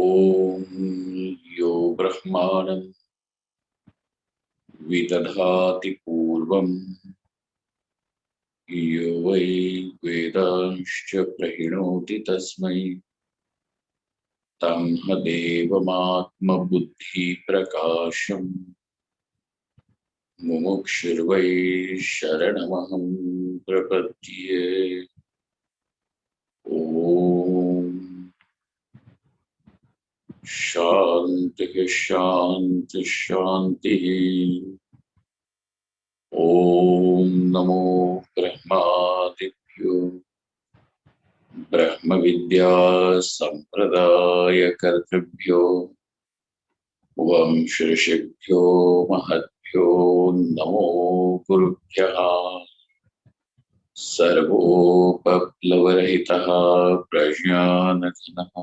Om Yo Brahmanam Vidadhati Purvam Yo Vai Vedanscha Prahinoti Tasmai Tam Hadevamatma Buddhi Prakasham Mumukshirvai Sharanamaham Prapatye. Om Shanti Shanti Shanti. Om Namo Brahmadibhyo Brahma Vidya Sampradaya Kartribhyo Vamshirshibhyo Mahatbhyo Namo Gurubhyaha Sarvopaplavarahitaha Prajnanatanaha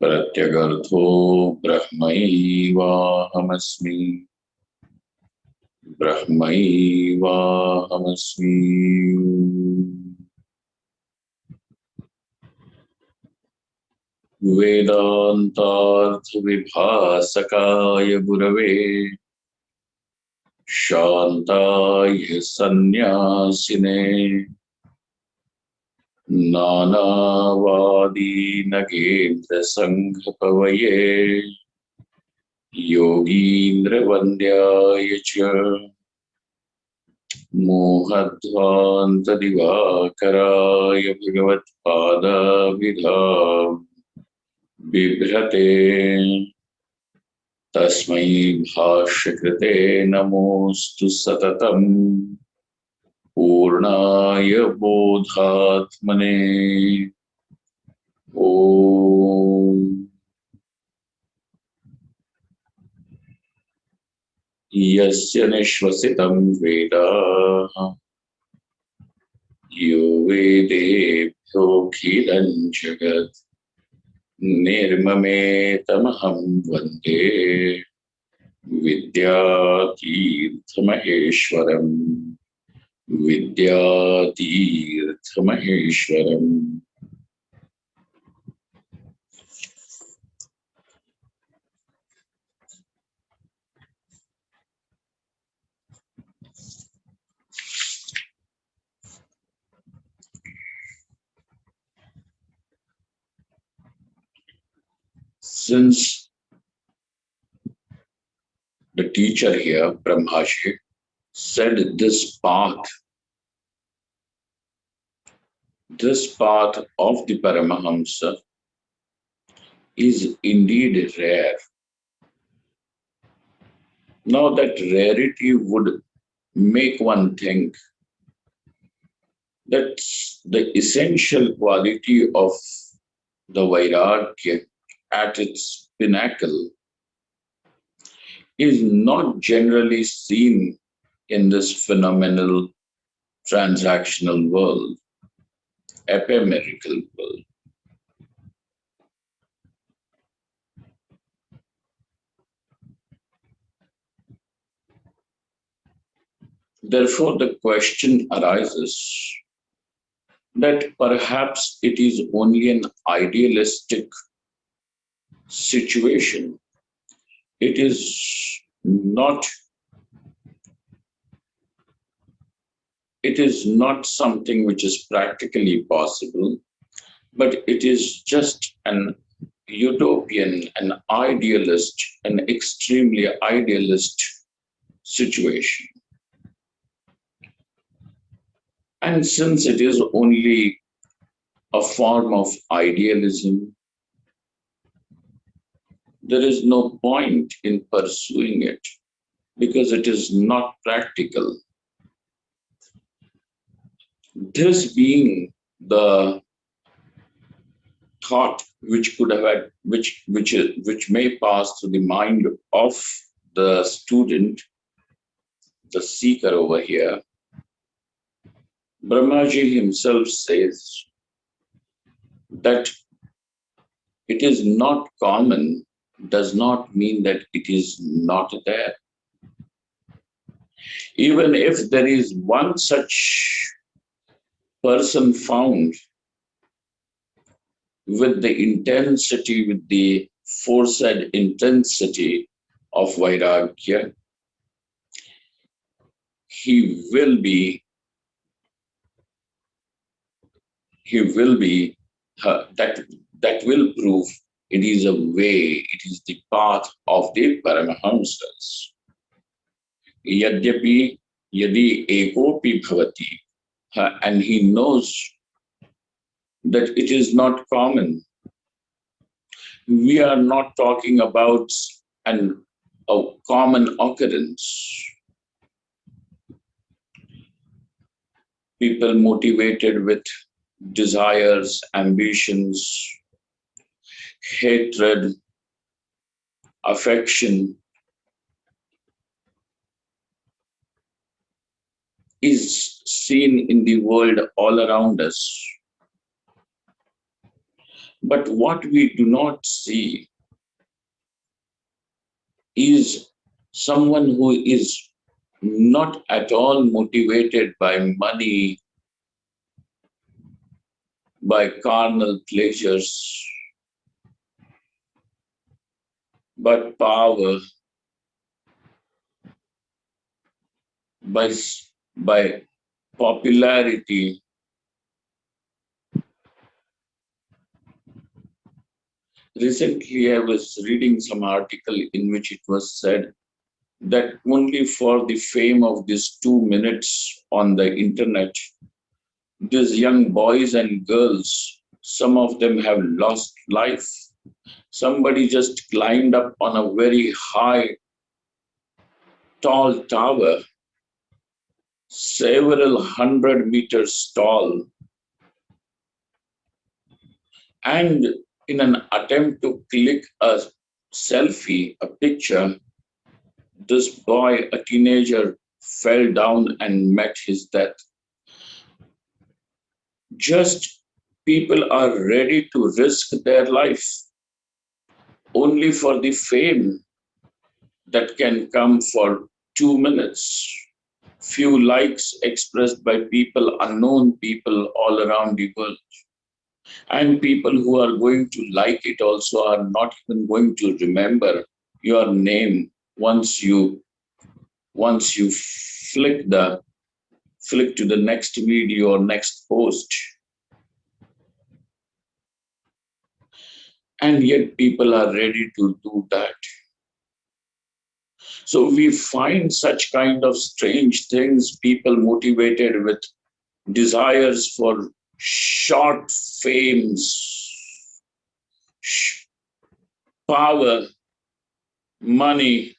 Pratyagartho Brahmaivahamasmi Brahmaivahamasmi. Vedantartha vibhasakaya gurave Shantaya sannyasine Nanavadi nagendra sanghapavaye Yogindra vandyaya cha Mohadvanta divakaraya bhagavat pada vidha Bibhrate Tasmai Bhashakrite Namostu Satatam Purnaya Bodhatmane. Om Yasya Nishvasitam Veda Yo Vedebhyo Khilan Jagat Nirmame Tamaham Vande Vidyatirthamaheshwaram Vidyatirthamaheshwaram. Since the teacher here, Brahmaji, said this path of the Paramahamsa is indeed rare. Now that rarity would make one think that the essential quality of the Vairagya at its pinnacle is not generally seen in this phenomenal transactional world, ephemeral world. Therefore, the question arises that perhaps it is only an idealistic situation. It is not something which is practically possible, but it is just an utopian, an idealist, an extremely idealist situation. And since it is only a form of idealism, there is no point in pursuing it because it is not practical. This being the thought which could have had, which may pass through the mind of the student, the seeker over here, Brahmaji himself says that it is not common does not mean that it is not there. Even if there is one such person found, with the intensity, with the forced intensity of Vairagya, he will be, he will be, that will prove it is a way, it is the path of the Paramahamsas. Yadyapi yadi ekopi bhavati, and he knows that it is not common. We are not talking about a common occurrence. People motivated with desires, ambitions, hatred, affection is seen in the world all around us. But what we do not see is someone who is not at all motivated by money, by carnal pleasures, but power, by, by popularity. Recently, I was reading some article in which it was said that only for the fame of these 2 minutes on the internet, these young boys and girls, some of them have lost life. Somebody just climbed up on a very high, tall tower, several hundred meters tall, and in an attempt to click a selfie, a picture, this boy, a teenager, fell down and met his death. Just people are ready to risk their life only for the fame that can come for 2 minutes. Few likes expressed by people, unknown people all around the world. And people who are going to like it also are not even going to remember your name once you flick to the next video or next post. And yet people are ready to do that. So we find such kind of strange things, people motivated with desires for short fames, power, money,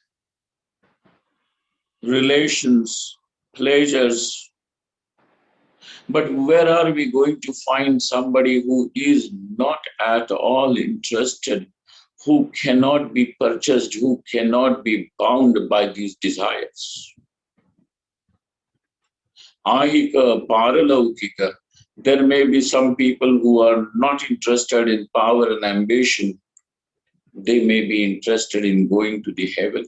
relations, pleasures. But where are we going to find somebody who is not at all interested, who cannot be purchased, who cannot be bound by these desires? Ahika, paralaukika. There may be some people who are not interested in power and ambition. They may be interested in going to the heaven.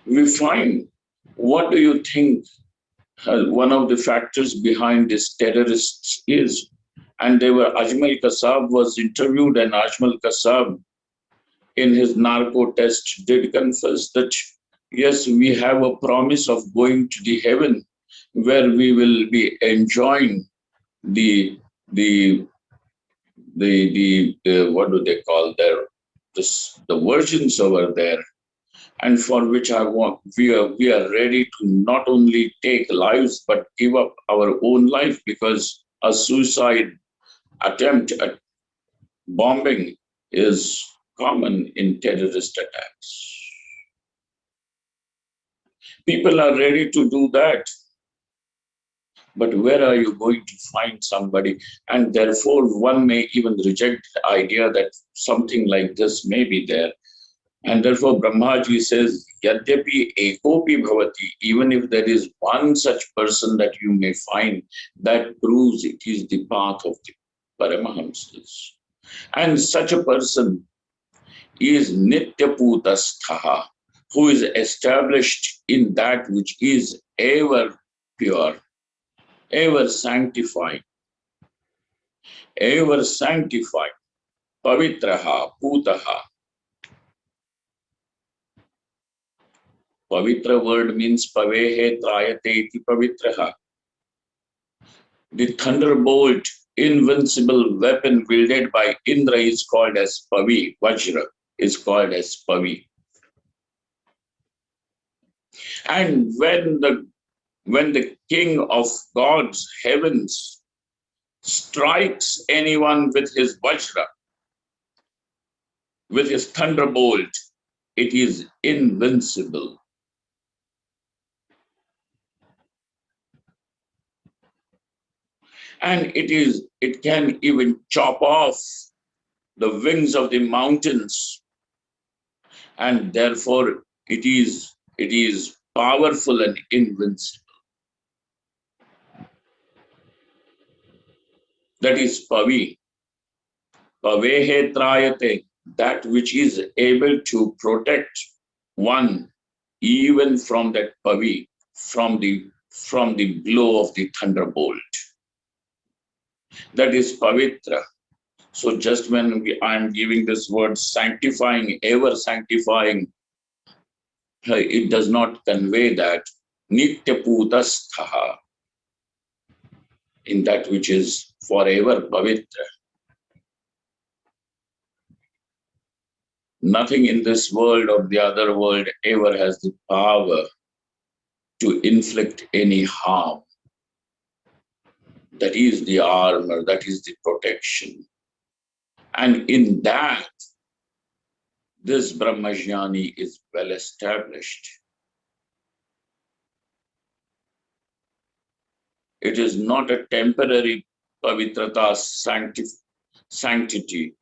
We find, what do you think one of the factors behind these terrorists is? And they were, Ajmal Kasab was interviewed, and Ajmal Kasab in his narco test did confess that yes, we have a promise of going to the heaven where we will be enjoying the the the what do they call their the virgins over there, and for which I want we are ready to not only take lives but give up our own life, because a suicide attempt at bombing is common in terrorist attacks. People are ready to do that, but where are you going to find somebody? And therefore, one may even reject the idea that something like this may be there. And therefore, Brahmaji says, Yadyapi ekopi bhavati, even if there is one such person that you may find, that proves it is the path of the Paramahamsas. And such a person is Nityaputasthaha, who is established in that which is ever pure, ever sanctified. ever sanctified, pavitraha, putaha. Pavitra word means pavehe trayate iti pavitraha. The thunderbolt, invincible weapon wielded by Indra is called as Pavi. Vajra is called as Pavi. And when the king of God's heavens strikes anyone with his Vajra, with his thunderbolt, it is invincible. And it can even chop off the wings of the mountains, and therefore it is powerful and invincible. That is Pavi. Pavehe trayate, that which is able to protect one even from that Pavi, from the blow of the thunderbolt. That is Pavitra. So just when I am giving this word sanctifying, ever sanctifying, it does not convey that Nityaputasthaha, in that which is forever Pavitra. Nothing in this world or the other world ever has the power to inflict any harm. That is the armor, that is the protection. And in that, this Brahmajnani is well established. It is not a temporary pavitrata sanctity.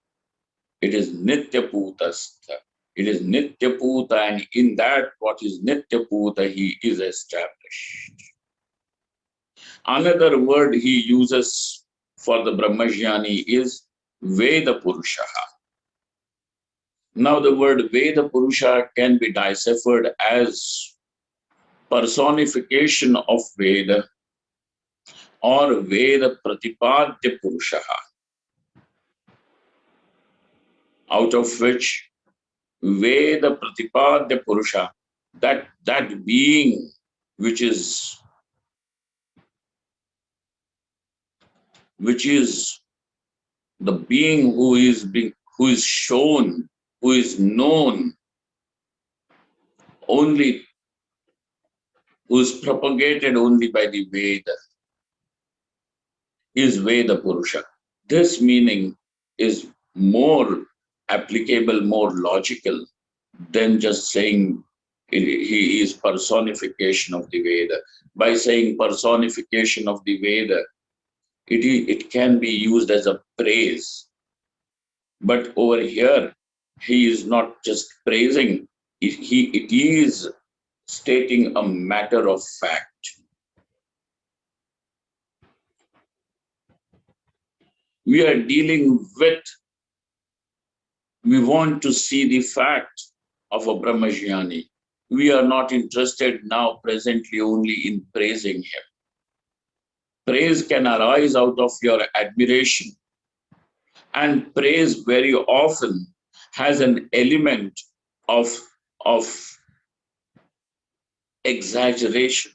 It is Nityaputastha. It is Nityaputa, and in that what is Nityaputa, he is established. Another word he uses for the Brahmajnani is Veda Purushaha. Now the word Veda Purusha can be deciphered as personification of Veda or Veda Pratipadya Purushaha, out of which Veda Pratipadya Purusha, that being which is the being who is shown, who is known only, who is propagated only by the Veda, is Veda Purusha. This meaning is more applicable, more logical than just saying he is personification of the Veda. By saying personification of the Veda, it can be used as a praise. But over here, he is not just praising, it is stating a matter of fact. We are dealing with, we want to see the fact of a Brahmajnani. We are not interested now presently only in praising him. Praise can arise out of your admiration, and praise very often has an element of exaggeration.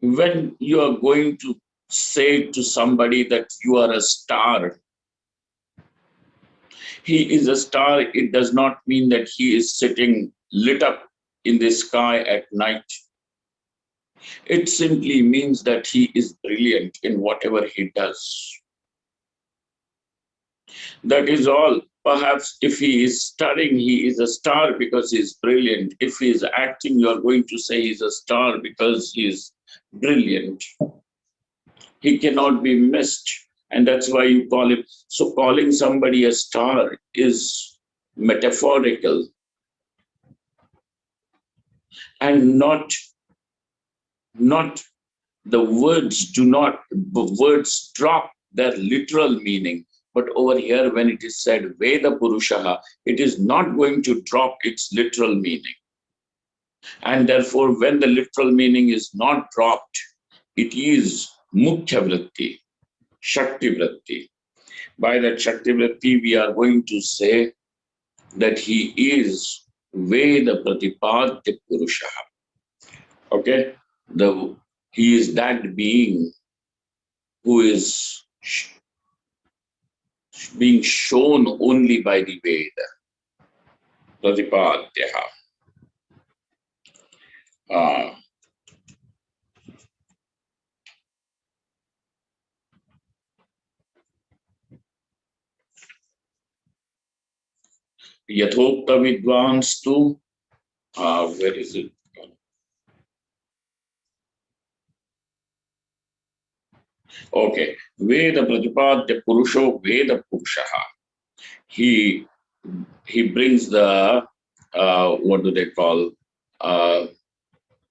When you are going to say to somebody that you are a star, he is a star, it does not mean that he is sitting lit up in the sky at night. It simply means that he is brilliant in whatever he does. That is all. Perhaps if he is studying, he is a star because he is brilliant. If he is acting, you are going to say he's a star because he is brilliant. He cannot be missed. And that's why you call him. So calling somebody a star is metaphorical and not not the words drop their literal meaning. But over here, when it is said Veda Purushaha, it is not going to drop its literal meaning. And therefore, when the literal meaning is not dropped, it is Mukhya Vritti, Shakti Vritti. By that Shakti Vritti, we are going to say that he is Veda Pratipadya Purushaha. Okay? He is that being who is being shown only by the Veda. Pratipadya. Yathokta Vidvanstu. Where is it? Okay. Veda Pratipadya Purusho Veda Purushaha. He brings the what do they call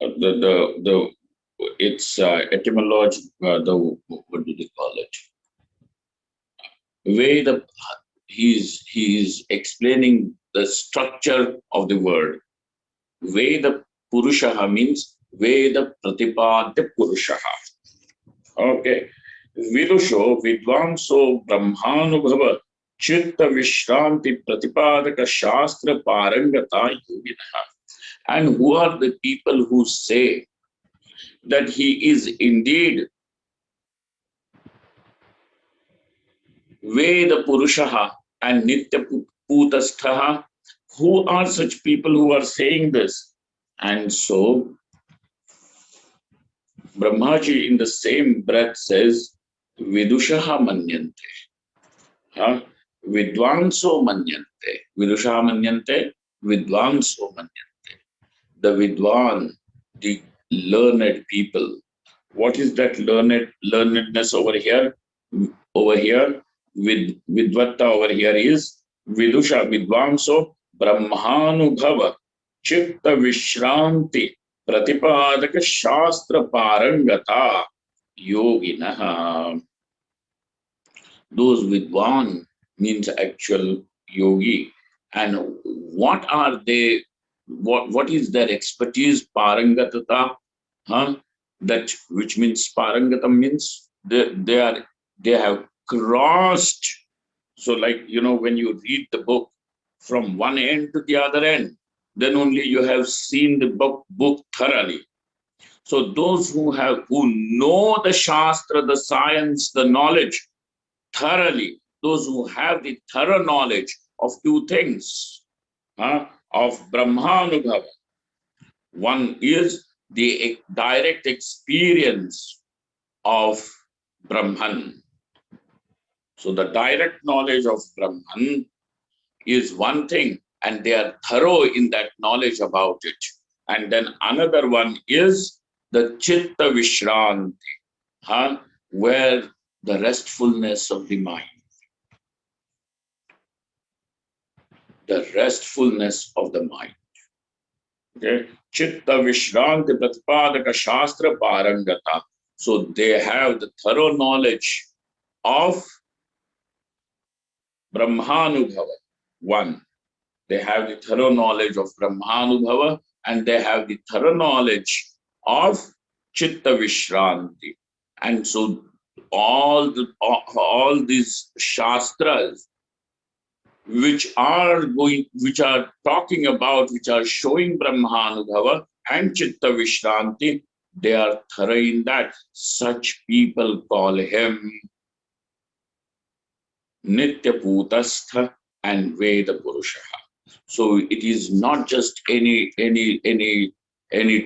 the its etymology, the what do they call it? Veda. He's explaining the structure of the word. Veda Purushaha means Veda Pratipadya Purushaha. Okay. Vidusho Vidvanso Brahmanubhava Chitta Vishranti Pratipadaka Shastra Parangata Yoginaha. And who are the people who say that he is indeed Veda Purushaha and Nitya Putasthaha? Who are such people who are saying this? And so Brahmaji in the same breath says, Vidushaha Manyante. Vidvanso Manyante. Vidushaha Manyante, Vidvanso Manyante. The Vidwan, the learned people. What is that learnedness over here? Over here, Vidvatta over here is Vidusha Vidvanso Brahmanubhava Chitta Vishranti Pratipadaka Shastra Parangata Yoginaha. Those Vidwan means actual yogi. And what are they? What is their expertise? Parangatata, that which means Parangatam means they have crossed. So, like when you read the book from one end to the other end, then only you have seen the book thoroughly. So those who know the Shastra, the science, the knowledge thoroughly, those who have the thorough knowledge of two things, of Brahmanubhava. One is the direct experience of Brahman. So the direct knowledge of Brahman is one thing, and they are thorough in that knowledge about it. And then another one is the Chitta Vishranti, where the restfulness of the mind. The restfulness of the mind. Okay, Chitta Vishranti Pratipadaka Shastra Parangata. So they have the thorough knowledge of Brahmanubhava. One, they have the thorough knowledge of Brahmanubhava, and they have the thorough knowledge of Chitta Vishranti. And so all these Shastras which are talking about, which are showing Brahmanubhava and Chitta Vishranti, they are thorough in that. Such people call him Nitya Putastha and Veda Purushaha. So it is not just any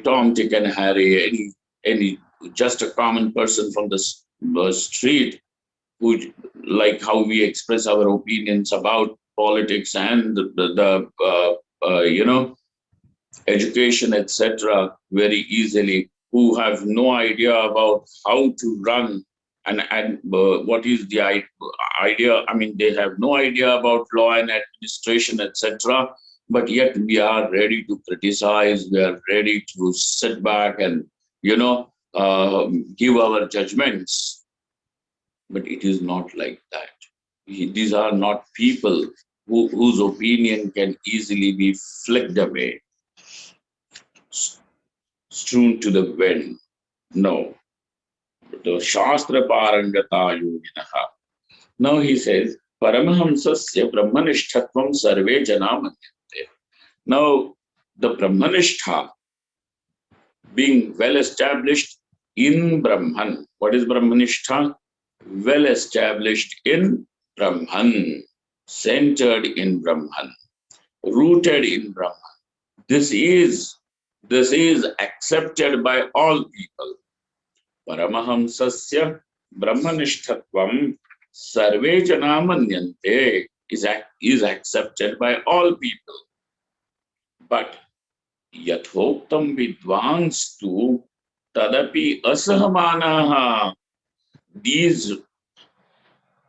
Tom, Dick and Harry, any just a common person from the street who, like how we express our opinions about politics and the education, etc., very easily, who have no idea about how to run and what is the idea. I mean, they have no idea about law and administration, etc. But yet we are ready to criticize. We are ready to sit back and give our judgments. But it is not like that. These are not people whose opinion can easily be flicked away, strewn to the wind. No. The Shastra Parangata Yoginaha. Now he says, Paramahamsasya Brahmanishtatvam Sarve Janamanyate. Now, the Brahmanishtha being well established in Brahman. What is Brahmanishtha? Well established in Brahman, centered in Brahman, rooted in Brahman. This is accepted by all people. Paramahamsasya Brahmanishtatvam Sarve Janamanyante is accepted by all people. But Yathoktam Vidvanstu Tadapi Asahamanaha. These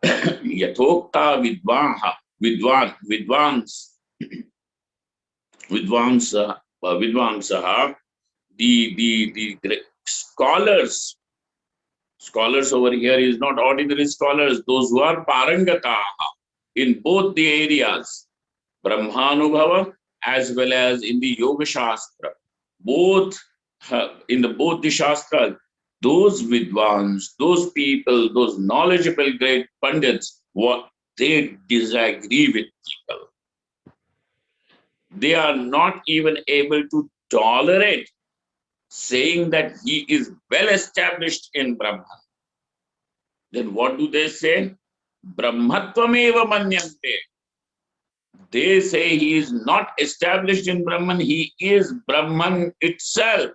Yathokta Vidvansaha, the scholars over here is not ordinary scholars, those who are Parangataha in both the areas, Brahmanubhava as well as in the Yoga Shastra. Both both the Shastras, those Vidvans, those people, those knowledgeable great Pandits, what they disagree with people. They are not even able to tolerate saying that he is well established in Brahman. Then what do they say? Brahmatvameva manyante. They say he is not established in Brahman, he is Brahman itself.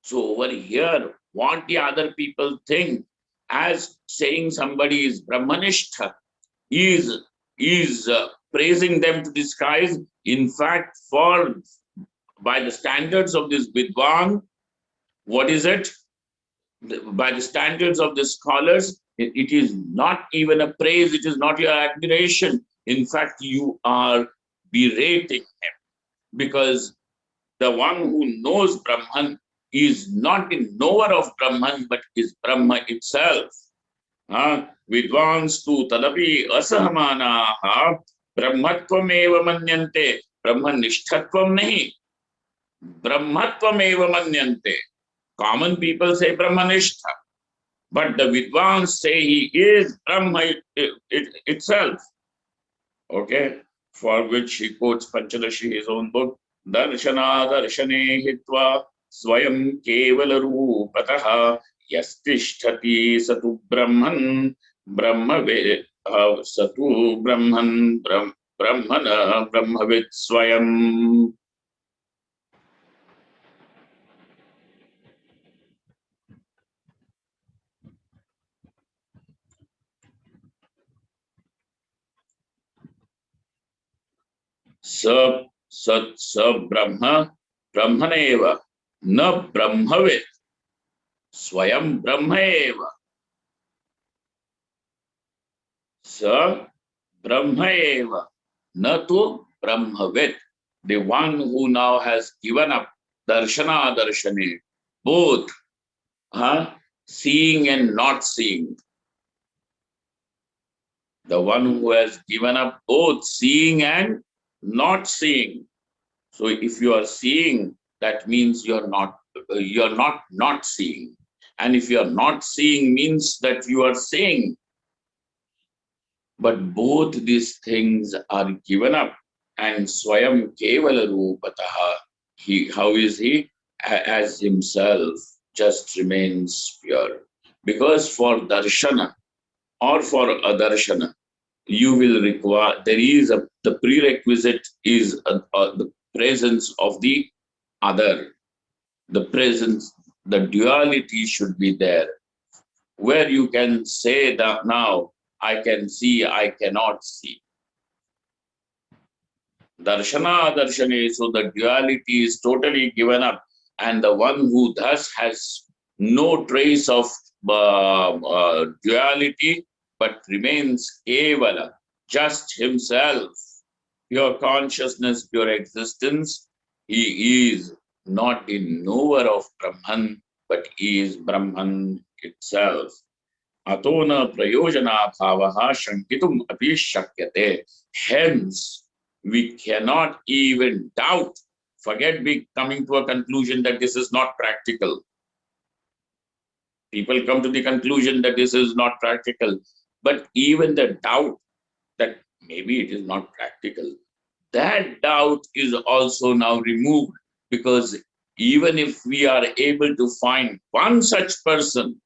So over here, what the other people think as saying somebody is Brahmanishtha is praising them to the skies. In fact, by the standards of this Vidwan, what is it? By the standards of the scholars, it is not even a praise, it is not your admiration. In fact, you are berating him, because the one who knows Brahman is not a knower of Brahman, but is Brahma itself. Vidvans tu tadapi asahamanaha brahmatvam eva manyante. Brahmanishtatvam nahi, brahmatvam eva manyante. Common people say Brahmanishtha, but the Vidvans say he is Brahma itself. Okay, for which he quotes Panchadashi, his own book, Darshana Darshane Hitva Swayam Kevala Rupataha Yastishtati Satu Brahman Brahma Satu Brahman Brahmana Brahmavit Swayam. Sa Brahma Brahmaneva na Brahmavit Swayam Brahmaeva. Sa Brahmaeva na tu Brahmavit. The one who now has given up Darshana Darshane, both seeing and not seeing. The one who has given up both seeing and not seeing. So if you are seeing, that means you're not seeing. And if you're not seeing, means that you are seeing. But both these things are given up. And Swayam Kevala Rupataha, how is he? As himself just remains pure. Because for Darshana or for Adarshana, you will require, the prerequisite is the presence of the other. The presence, the duality should be there. Where you can say that now, I can see, I cannot see. Darshana Darshane, so the duality is totally given up. And the one who thus has no trace of duality, but remains Kevala, just himself, pure consciousness, pure existence, He is not the knower of Brahman, but he is Brahman itself. Atona prayojana bhavaha shankitum api shakyate. Hence, we cannot even doubt, forget coming to a conclusion that this is not practical. People come to the conclusion that this is not practical, but even the doubt that maybe it is not practical, that doubt is also now removed, because even if we are able to find one such person,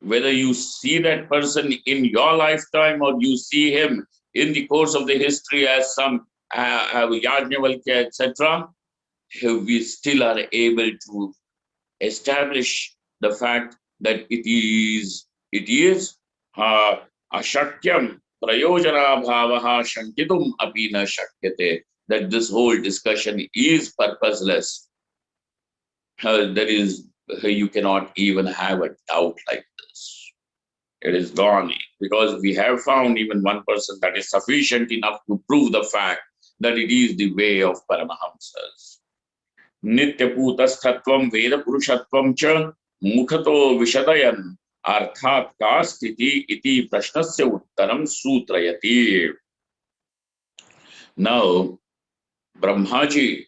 whether you see that person in your lifetime or you see him in the course of the history as some Yajnavalkya, etc., we still are able to establish the fact that it is ashakyam prayojana bhavaha shankitum api na shakyate, that this whole discussion is purposeless. There is You cannot even have a doubt like this. It is gone, because we have found even one person that is sufficient enough to prove the fact that it is the way of Paramahamsas. नित्यपूतस्थत्वं वेदपुरुषत्वं च मुखतो विशदयन् अर्थात् का स्थिति इति प्रश्नस्य उत्तरं सूत्रयति. Now, Brahmaji,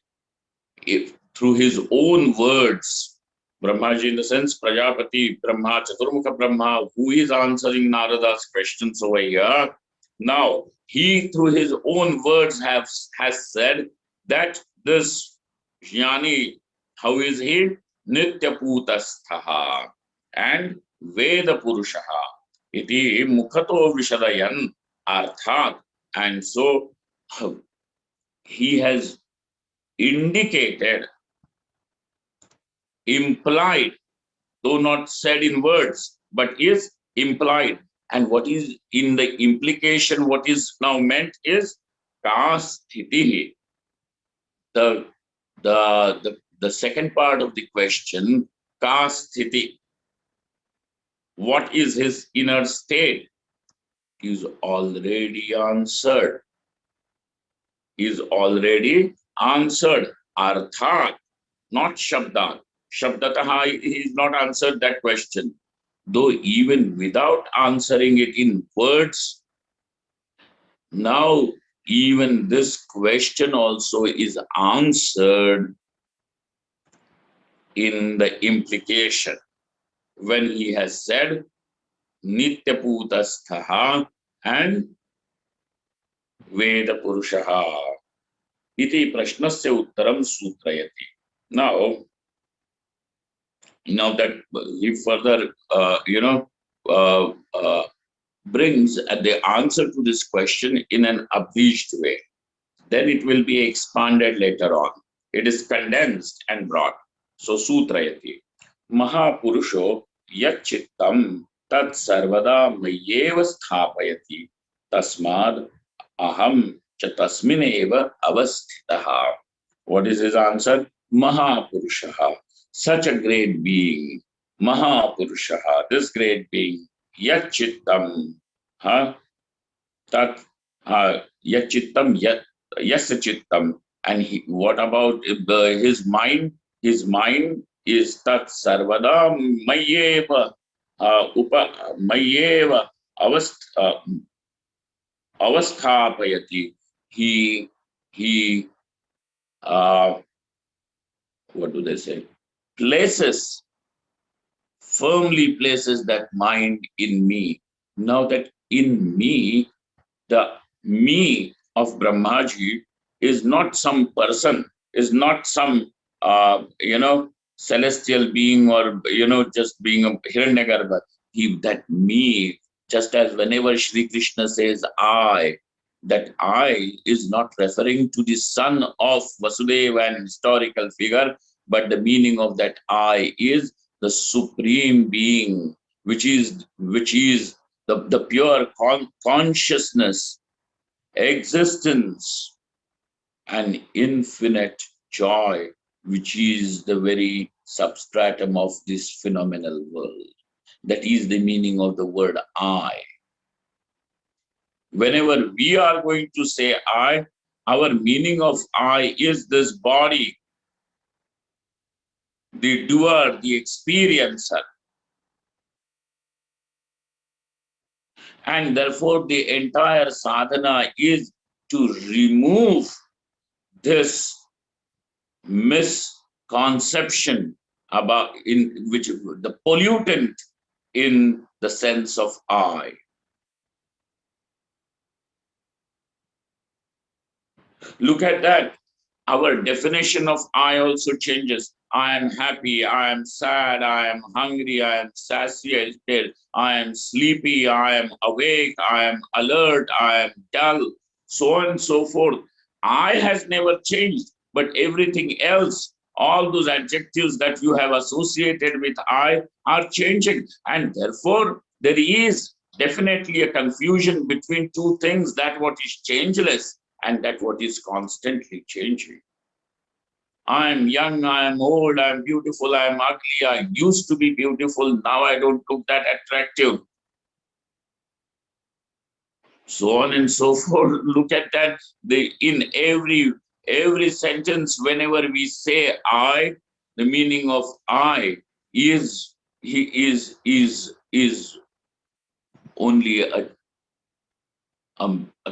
if through his own words, Brahmaji in the sense Prajapati Brahma, Chaturmukha Brahma, who is answering Narada's questions over here, now he through his own words has said that this Jnani, how is he? Nityaputasthaha and Veda Purushaha. Iti Mukhato Vishadayan Arthat. And so he has indicated, implied, though not said in words, but is implied. And what is in the implication, what is now meant is kasthitihi. The second part of the question, kasthiti, what is his inner state, is already answered. Is already answered. Arthat, not Shabdat. Shabdataha, he is not answered that question. Though even without answering it in words, now even this question also is answered in the implication. When he has said Nityaputasthaha and Veda Purushaha iti prashnasya uttaram sutrayati. Now that he further uh, uh, brings the answer to this question in an abridged way, then it will be expanded later on. It is condensed and brought. So sutrayati mahapurusho yachittam tat sarvada mayeva sthapayati tasmad aham cha tasmineva avasthitaha. What is his answer? Mahapurushaha, such a great being. Mahapurushaha, this great being. Yachittam, huh? Tat, yachittam, yasachittam. And what about his mind? His mind is tat sarvada mayeva, mayeva avasthapayati. He uh, what do they say? Places, firmly places that mind in me. Now that in me, the me of Brahmaji is not some person, is not some celestial being, or just being a Hiranyagarbha. That me, just as whenever Sri Krishna says I, that I is not referring to the son of Vasudeva, an historical figure, but the meaning of that I is the supreme being, which is the pure consciousness, existence, and infinite joy, which is the very substratum of this phenomenal world. That is the meaning of the word I. Whenever we are going to say I Our meaning of I is this body, the doer, the experiencer. And therefore, the entire sadhana is to remove this misconception about in which the pollutant in the sense of I. Look at that. Our definition of I also changes. I am happy, I am sad, I am hungry, I am satiated, I am sleepy, I am awake, I am alert, I am dull, so on and so forth. I has never changed, but everything else, all those adjectives that you have associated with I are changing. And therefore, there is definitely a confusion between two things, that what is changeless and that what is constantly changing. I am young, I am old, I am beautiful, I am ugly, I used to be beautiful, now I don't look that attractive. So on and so forth. Look at that. In every sentence, whenever we say I, the meaning of I is is only a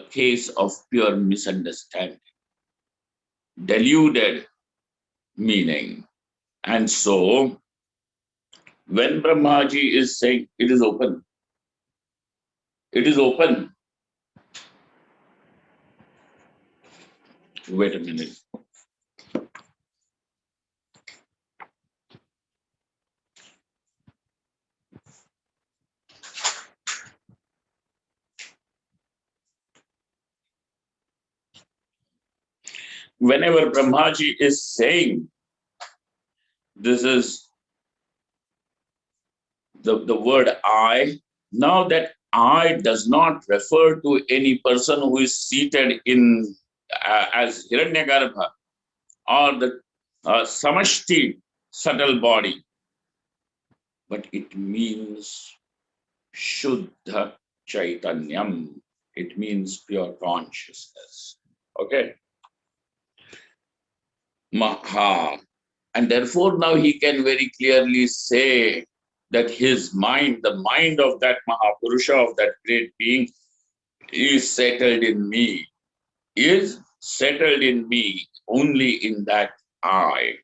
case of pure misunderstanding, deluded meaning. And so, when Brahmaji is saying it is open, it is open. Wait a minute. Whenever Brahmaji is saying this is the word I, now that I does not refer to any person who is seated in as Hiranyagarbha or the Samashti subtle body, but it means Shuddha Chaitanyam. It means pure consciousness. Okay. Maha. And therefore now he can very clearly say that his mind, the mind of that Mahapurusha, of that great being, is settled in me, is settled in me, only in that I.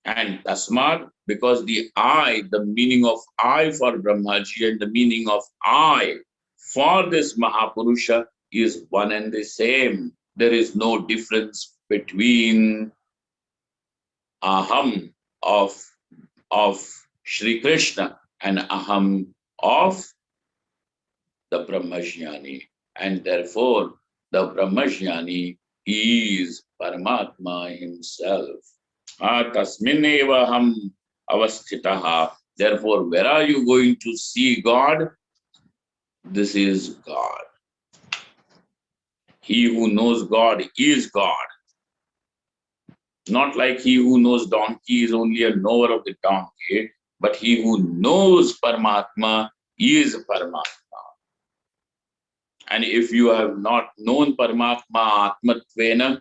And Tasmad, because the I, the meaning of I for Brahmaji and the meaning of I for this Mahapurusha is one and the same. There is no difference between Aham of Sri Krishna and Aham of the Brahmajnani. And therefore, the Brahmajnani is Paramatma himself. Tasmineva ham avasthitaha. Therefore, where are you going to see God? This is God. He who knows God is God. Not like he who knows donkey is only a knower of the donkey, but he who knows Paramatma is Paramatma. And if you have not known Paramatma Atmatvena,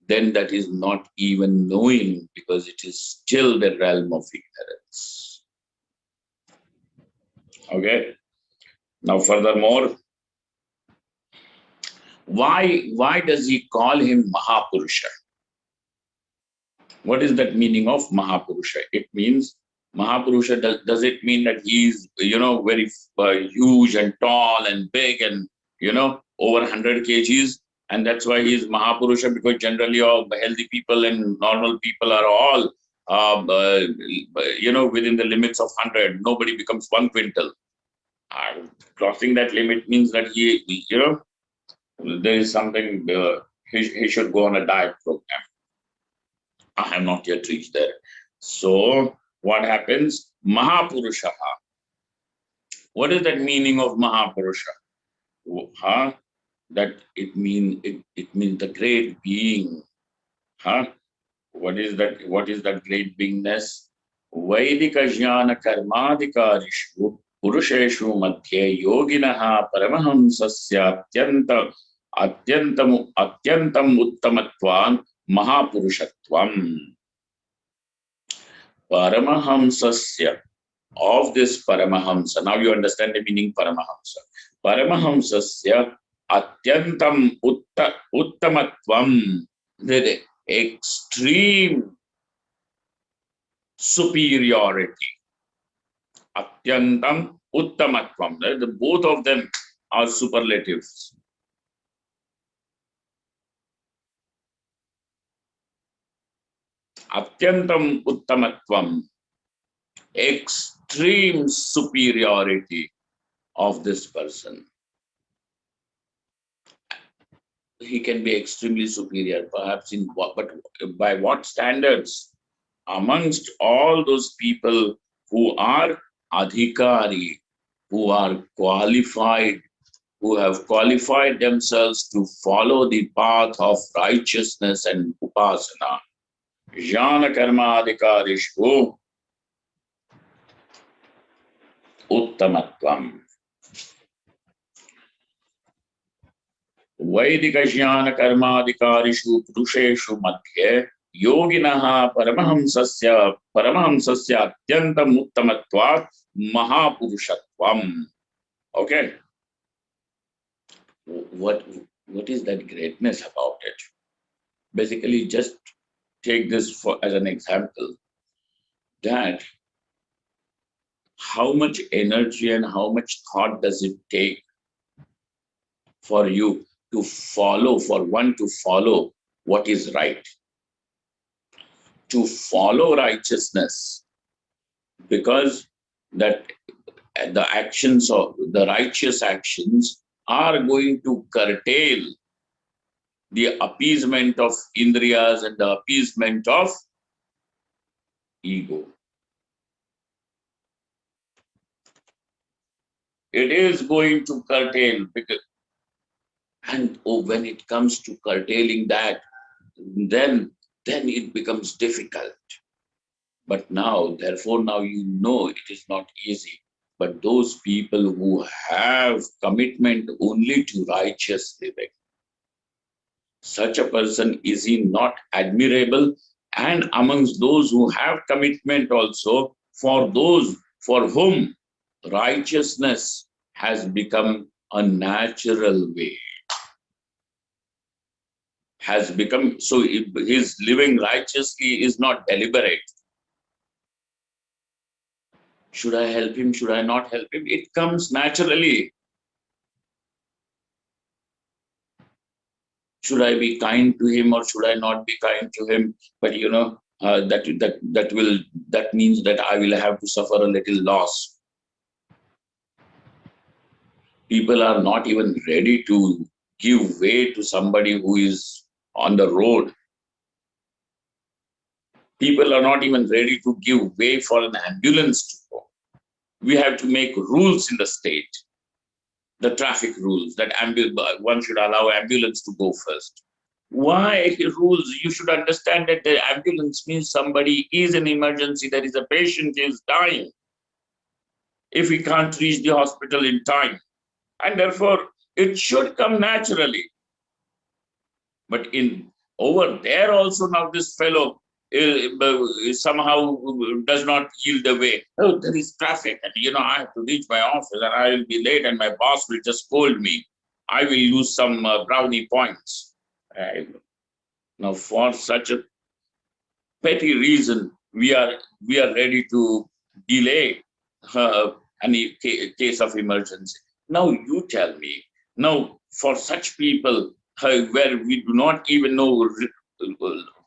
then that is not even knowing, because it is still the realm of ignorance. Okay. Now, furthermore, why does he call him Mahapurusha? What is that meaning of Mahapurusha? It means Mahapurusha. Does it mean that he's very huge and tall and big and over 100 kgs? And that's why he's Mahapurusha, because generally all healthy people and normal people are all within the limits of 100. Nobody becomes 1 quintal. Crossing that limit means that there is something, he should go on a diet program. I have not yet reached there. So what happens? Mahapurusha. What is that meaning of Mahapurusha? That it means the great being. What is that? What is that great beingness? Vaidika jnana karmadikarishu purusheshu madhye yoginaha paramahamsasya atyanta Atyantam uttamatvam mahapurushatvam. Paramahamsasya, of this Paramahamsa. Now you understand the meaning Paramahamsa. Paramahamsasya Atyantam Uttamatvam, the extreme superiority. Atyantam Uttamatvam. Both of them are superlatives. Atyantam Uttamatvam, extreme superiority of this person. He can be extremely superior, perhaps in what, but by what standards? Amongst all those people who are adhikari, who are qualified, who have qualified themselves to follow the path of righteousness and upasana. Jnana karma adhikarishu uttamatvam. Vaidika jnana karma adhikarishu purusheshu madhye Yoginaha Paramahamsasya Atyantam Uttamatvat Mahapurushatvam. Okay. What is that greatness about it? Basically, just take this as an example, that how much energy and how much thought does it take for you to follow, for one to follow what is right, to follow righteousness, because that the actions of the righteous actions are going to curtail the appeasement of indriyas and the appeasement of ego. It is going to curtail, because, and when it comes to curtailing that, then it becomes difficult. But now, therefore, now you know it is not easy. But those people who have commitment only to righteous living, such a person, is he not admirable? And amongst those who have commitment also, for those for whom righteousness has become a natural way, has become, so his living righteously is not deliberate. Should I help him? Should I not help him? It comes naturally. Should I be kind to him or should I not be kind to him? But that means that I will have to suffer a little loss. People are not even ready to give way to somebody who is on the road. People are not even ready to give way for an ambulance to go. We have to make rules in the state, the traffic rules, that one should allow ambulance to go first. Why rules? You should understand that the ambulance means somebody is in emergency, there is a patient is dying if we can't reach the hospital in time. And therefore, it should come naturally. But in over there also now this fellow somehow does not yield the way. Oh, there is traffic, and I have to reach my office, and I will be late, and my boss will just scold me. I will lose some brownie points. Now, for such a petty reason, we are ready to delay any case of emergency. Now, you tell me. Now, for such people where we do not even know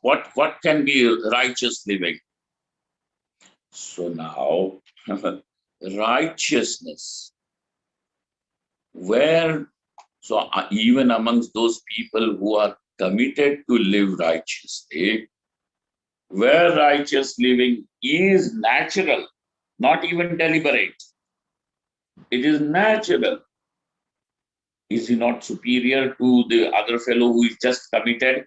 what can be righteous living. So now, righteousness, where, so even amongst those people who are committed to live righteously, where righteous living is natural, not even deliberate, it is natural. Is he not superior to the other fellow who is just committed?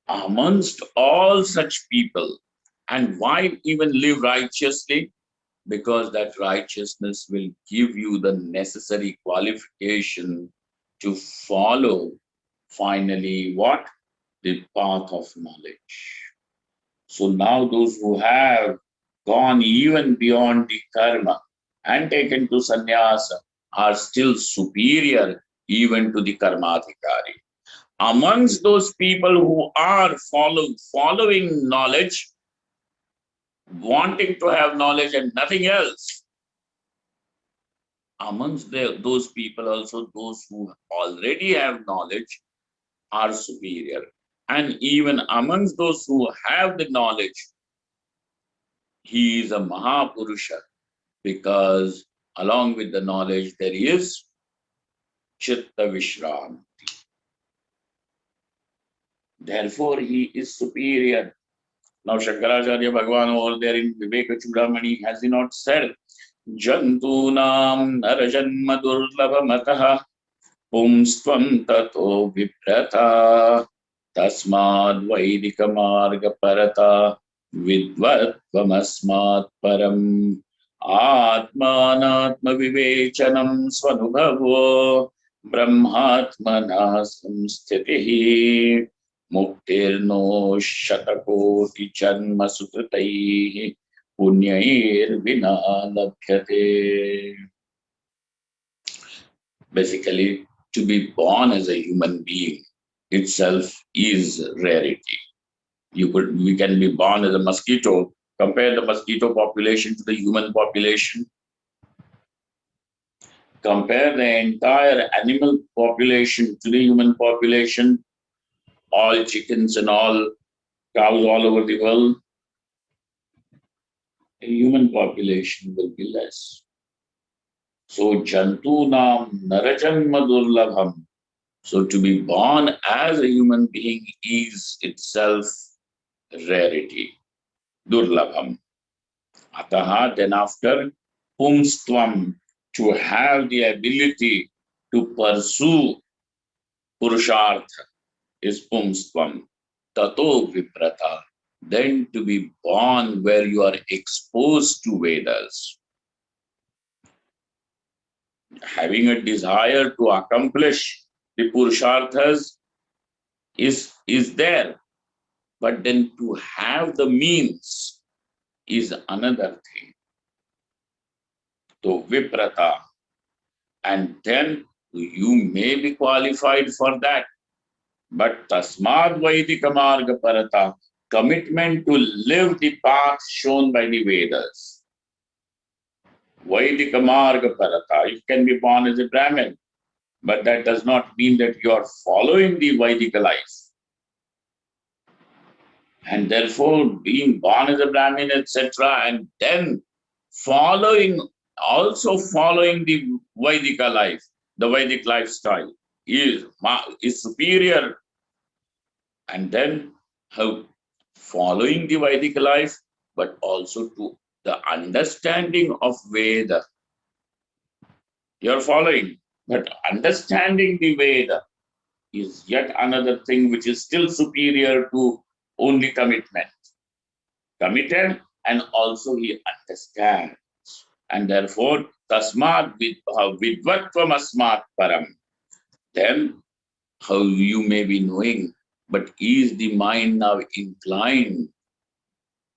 Amongst all such people, and why even live righteously? because that righteousness will give you the necessary qualification to follow finally what? The path of knowledge. So now those who have gone even beyond the karma and taken to sannyasa are still superior even to the karmadhikari. Amongst those people who are following knowledge, wanting to have knowledge and nothing else, amongst those people also, those who already have knowledge are superior. And even amongst those who have the knowledge, he is a Mahapurusha, because along with the knowledge there is Chitta Vishram. Therefore, he is superior. Now, Shankaracharya Bhagavan over there in Viveka Chudamani, has he not said, Jantunam Narajanma Durlabhamataha Pumstvam Tato Viprata Tasmad Vaidika Marga Parata Vidvat Vamasmat Param Atmanatma Vivechanam Svanubhavo Brahmatmana Samsthitihi Muktirno Shatakoti Janma Sutrataihi Punyair Vina Labhyate. Basically, to be born as a human being itself is rarity. We can be born as a mosquito. Compare the mosquito population to the human population. Compare the entire animal population to the human population. All chickens and all cows all over the world. The human population will be less. So Jantunam Narajanma Durlabham. So to be born as a human being is itself rarity. Durlabham. Ataha, then after, Pumstvam, to have the ability to pursue Purushartha is Pumstvam. Tato Viprata, then to be born where you are exposed to Vedas. Having a desire to accomplish the Purusharthas is there, but then to have the means is another thing. So Viprata, and then you may be qualified for that. But Tasmad Vaidika Marga Parata, commitment to live the path shown by the Vedas. Vaidika Marga Parata, you can be born as a Brahmin, but that does not mean that you are following the Vaidika life. And therefore, being born as a Brahmin, etc., and then also following the Vaidika life, the Vedic lifestyle is superior. And then how following the Vedic life, but also to the understanding of Veda. You're following, but understanding the Veda is yet another thing which is still superior to only commitment. Committed, and also he understands. And therefore, Tasmat Vidvatvam Asmat Param. Then how you may be knowing, but is the mind now inclined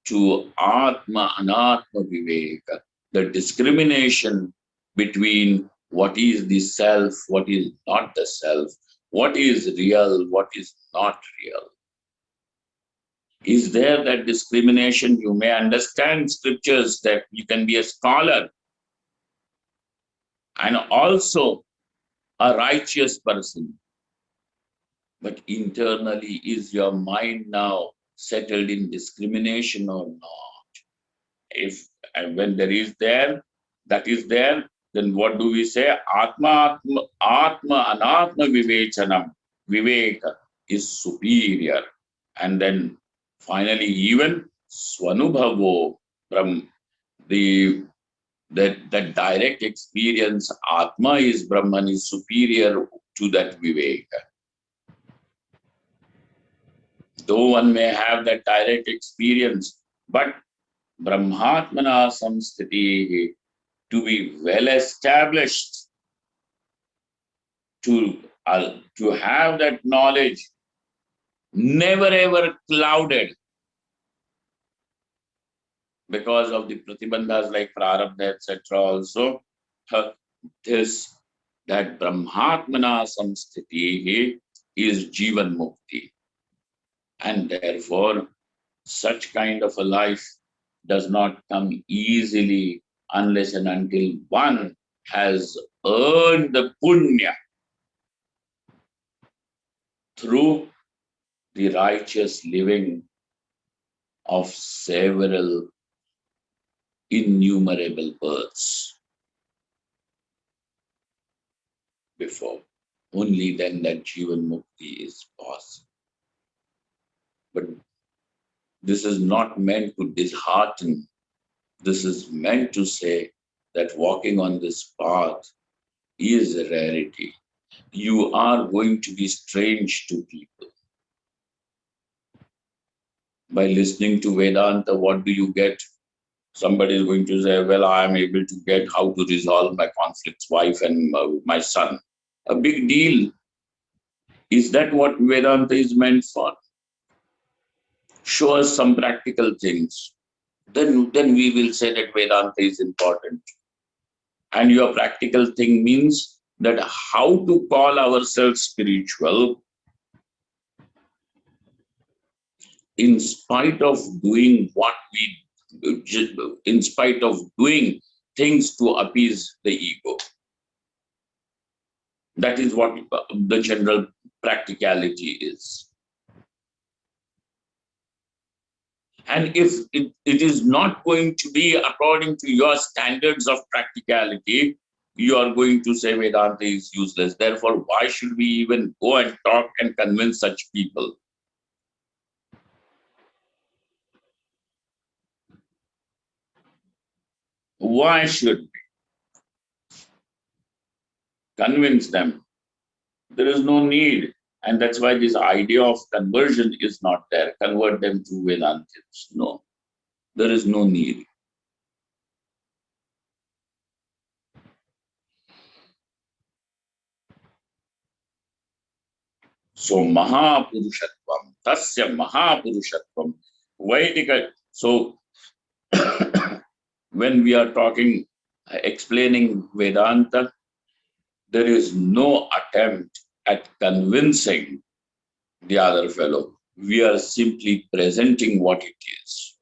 to Atma Anatma Viveka, the discrimination between what is the self, what is not the self, what is real, what is not real. Is there that discrimination? You may understand scriptures, that you can be a scholar and also a righteous person. But internally, is your mind now settled in discrimination or not? If and when that is there, then what do we say? Atma Anatma Vivechanam. Viveka is superior. And then finally, even Swanubhavo, from the direct experience, Atma is Brahman, is superior to that Viveka. Though one may have that direct experience, but Brahmatmana samsthiti, to be well established, to have that knowledge never ever clouded because of the pratibandhas like prarabdha, etc. Also, this that Brahmatmana samsthiti is Jivan Mukti, and therefore such kind of a life does not come easily unless and until one has earned the punya through the righteous living of several innumerable births before. Only then that Jivan Mukti is possible. But this is not meant to dishearten. This is meant to say that walking on this path is a rarity. You are going to be strange to people. By listening to Vedanta, what do you get? Somebody is going to say, well, I am able to get how to resolve my conflicts, wife and my son. A big deal. Is that what Vedanta is meant for? Show us some practical things. Then we will say that Vedanta is important. And your practical thing means that how to call ourselves spiritual in spite of doing in spite of doing things to appease the ego. That is what the general practicality is. And if it is not going to be according to your standards of practicality, you are going to say Vedanta is useless. Therefore, why should we even go and talk and convince such people? Why should we convince them? There is no need. And that's why this idea of conversion is not there. Convert them to Vedantists. No, there is no need. So Mahapurushatvam, Tasya Mahapurushatvam, Vaidika. So when we are talking, explaining Vedanta, there is no attempt at convincing the other fellow. We are simply presenting what it is.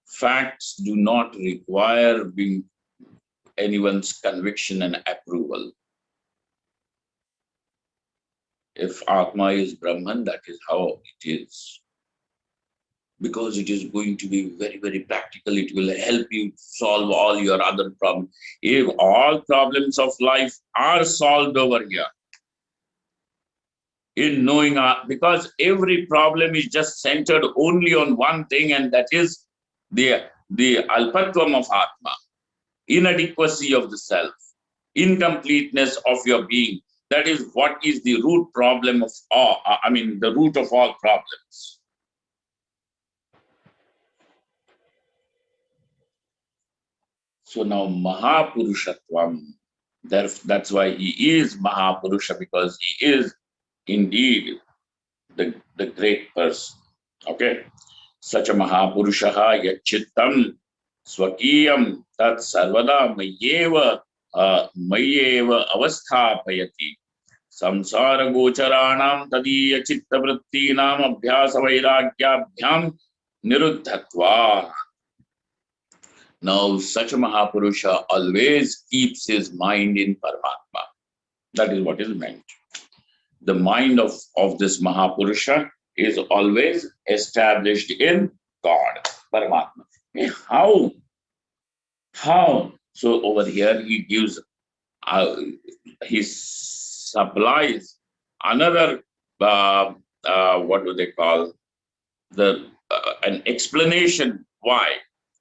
Facts do not require being anyone's conviction and approval. If Atma is Brahman, that is how it is. Because it is going to be very, very practical. It will help you solve all your other problems. If all problems of life are solved over here, in knowing, because every problem is just centered only on one thing, and that is the alpatvam of Atma, inadequacy of the self, incompleteness of your being. That is what is the root problem of all, the root of all problems. So now Mahapurushatvam, that's why he is Mahapurusha, because he is indeed the great person. Okay. Such a Mahapurushaha yachittam swakiyam tat sarvada mayeva avasthapayati samsara gocharanam tadiya chitta vrittinam abhyasa vairagyabhyam niruddhatva. Now, such a Mahapurusha always keeps his mind in Paramatma. That is what is meant. The mind of this Mahapurusha is always established in God, Paramatma. How? How? So over here he gives, he supplies another, what do they call, an explanation why.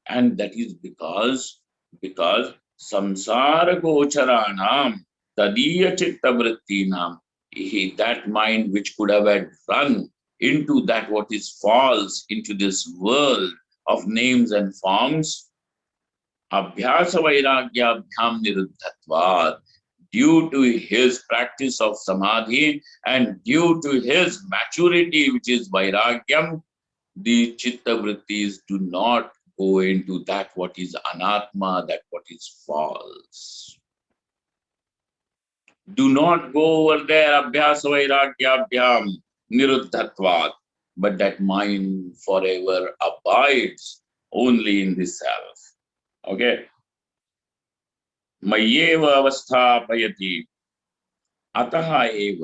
And that is because samsara gocharanam tadiya chitta vrittinam, that mind which could have had run into that what is false, into this world of names and forms, abhyasa vairagyabhyam niruddhatvad, due to his practice of samadhi and due to his maturity, which is vairagyam, the chitta vrittis do not go into that what is anatma, that what is false. Do not go over there, abhyasa vairagyabhyam niruddhatvat, but that mind forever abides only in the self. Okay. Mayyeva avasthapayati. अतः एव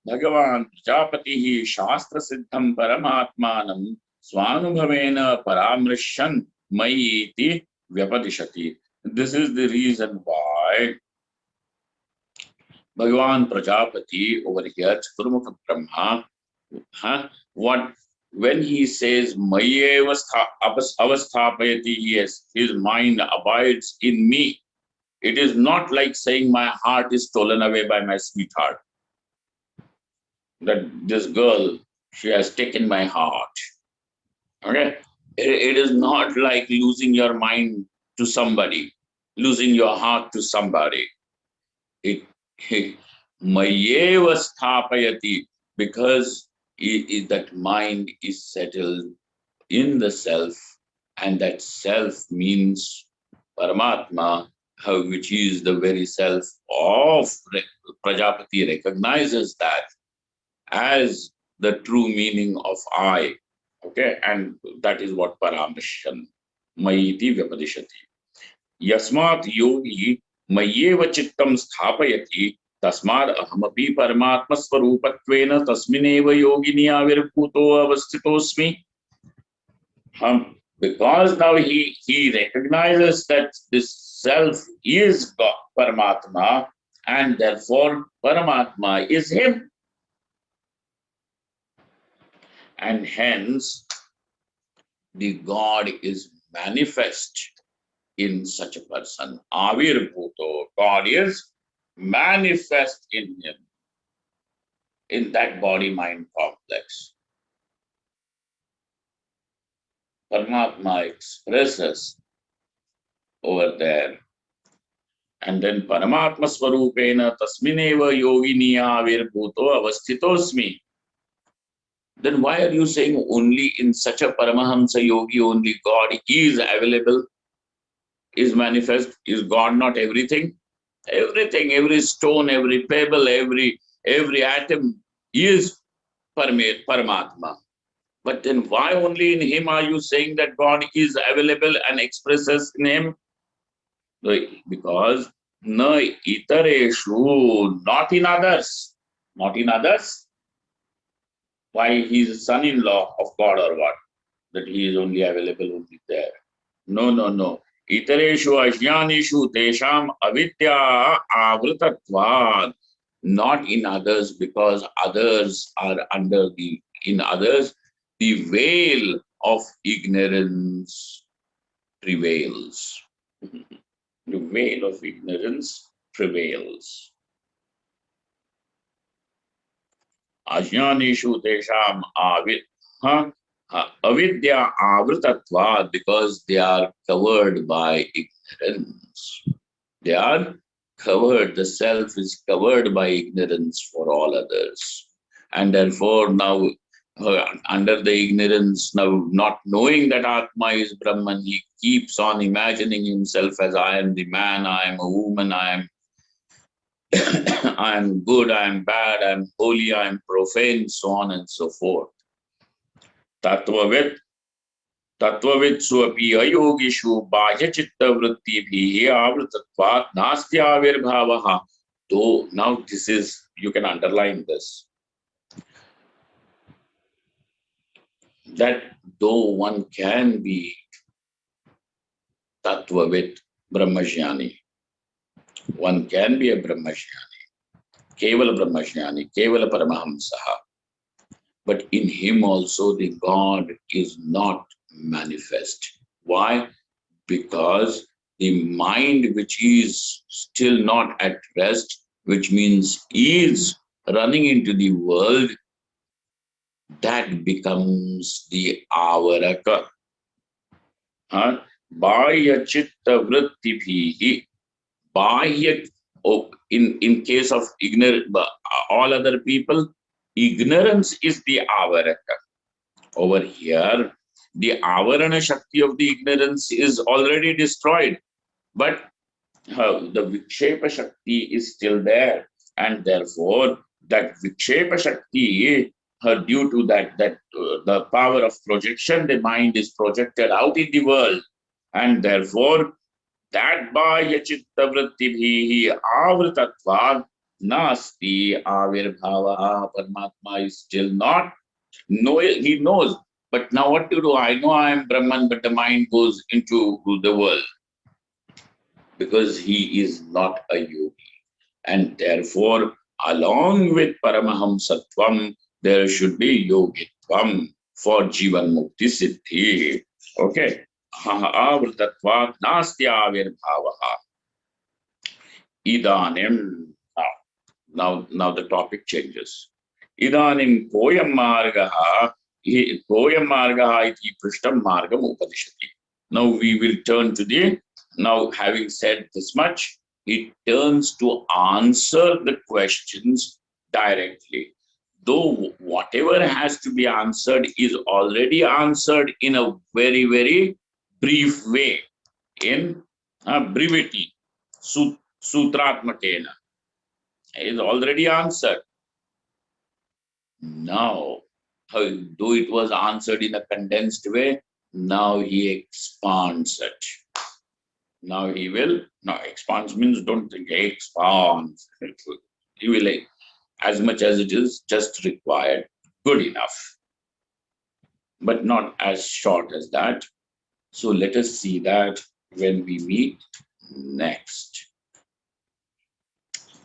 भगवान् प्रजापतिः शास्त्रसिद्धं परमात्मानं स्वानुभवेन परामृश्यन् मयि इति व्यपदिशति. This is the reason why Bhagavan Prajapati over here, Chaturmukha Brahma, what when he says Mayyeva avasthapayati, yes, his mind abides in me. It is not like saying my heart is stolen away by my sweetheart. That this girl, she has taken my heart. Okay? It is not like losing your mind to somebody, losing your heart to somebody. Mayyeva sthapayati, because that mind is settled in the self, and that self means Paramatma, which is the very self of Prajapati, recognizes that as the true meaning of I. Okay, and that is what Paramrishyan Mayiti Vyapadishati. Yasmat yogi Mayyeva chittam sthapayati tasmad ahamapi Paramatma swarupatvena tasmineva yogini avirbhuto avastitosmi. Because now he recognizes that this self is God, Paramatma, and therefore Paramatma is him. And hence the God is manifest in such a person. Avirbhuto, God is manifest in him, in that body-mind complex. Paramatma expresses over there. And then Paramatma Swarupena Tasmineva Yogini Avirbhuto Avastitosmi. Then why are you saying only in such a Paramahamsa Yogi only God is available, is manifest? Is God not everything? Everything, every stone, every pebble, every atom is Paramatma. But then why only in him are you saying that God is available and expresses in him? Because na itareshu, not in others. Not in others. Why he is son-in-law of God or what? That he is only available only there. No. Itareshu ajnanishu tesham avidya avritatvad. Not in others, because others are in others, the veil of ignorance prevails. The veil of ignorance prevails. Ajnanishu tesham avidya avritatvad, because they are covered by ignorance. They are covered, the self is covered by ignorance for all others. And therefore now, under the ignorance, now not knowing that Atma is Brahman, he keeps on imagining himself as I am the man, I am a woman, I am I am good, I am bad, I am holy, I am profane, so on and so forth. Tattvavit Tattvavitsu api ayogishu bahya chitta vrittibhihi avritatvat nasti avirbhavaha. Though now this is, you can underline this, that though one can be Tattvavit Brahmajnani, one can be a Brahmajnani, Kevala Brahmajnani, Kevala Paramahamsaha, but in him also the God is not manifest. Why? Because the mind which is still not at rest, which means is running into the world, that becomes the avaraka. Bahya chitta vritti bhihi. Bahya, oh, in case of all other people, ignorance is the avaraka. Over here, the avarana shakti of the ignorance is already destroyed, but the vikshepa shakti is still there, and therefore that vikshepa shakti, due to that the power of projection, the mind is projected out in the world, and therefore that bahya chitta vrittibhihi avritatvad nasti avirbhava. Paramatma is still not know. He knows, but now what to do? I know I am Brahman, but the mind goes into the world because he is not a yogi. And therefore, along with Paramahamsatvam, there should be Yogitvam for Jivan Mukti Siddhi. Okay. Avritatvat nastyavirbhavaha. Idanim. Now the topic changes. Idanim koyam margaha. Koyam margaha iti prishtam margam upadishati. Now we will turn to now having said this much, it turns to answer the questions directly. Though whatever has to be answered is already answered in a very, very brief way, in brevity, sutratmakena, is already answered. Now, though it was answered in a condensed way, now he expands it. Now he will, now expands means don't think expands. He will, as much as it is just required, good enough, but not as short as that. So let us see that when we meet next.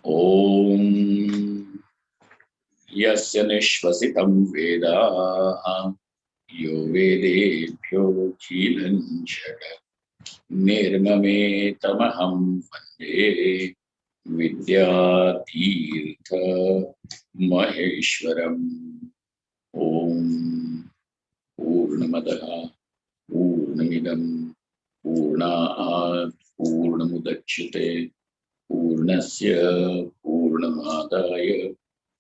Om Yasya Nishvasitam Vedaha Yo Vedebhyo Chilanchada Nirmame Tamaham Vande Vidyatirtha Maheshwaram. Om Purnamadaha Purnamidam Purnaat Purnamudachyate Purnasya Purnamadaya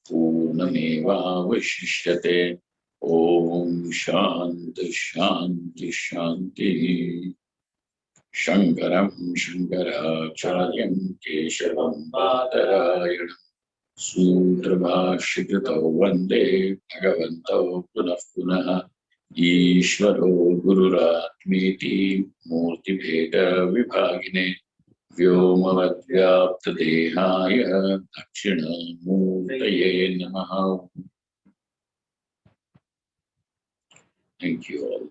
Purnamevavashishyate. Om Shanti Shanti Shanti. Shankaram Shankaracharyam Keshavam Badarayana Sutrabhashikritau Vande Bhagavanto Punah Punah Ishvaro Gururatmeti Murti Bheda Vibhagine Vyomavadvyapta Dehaya Dakshina Murtaye Namaha. Thank you all.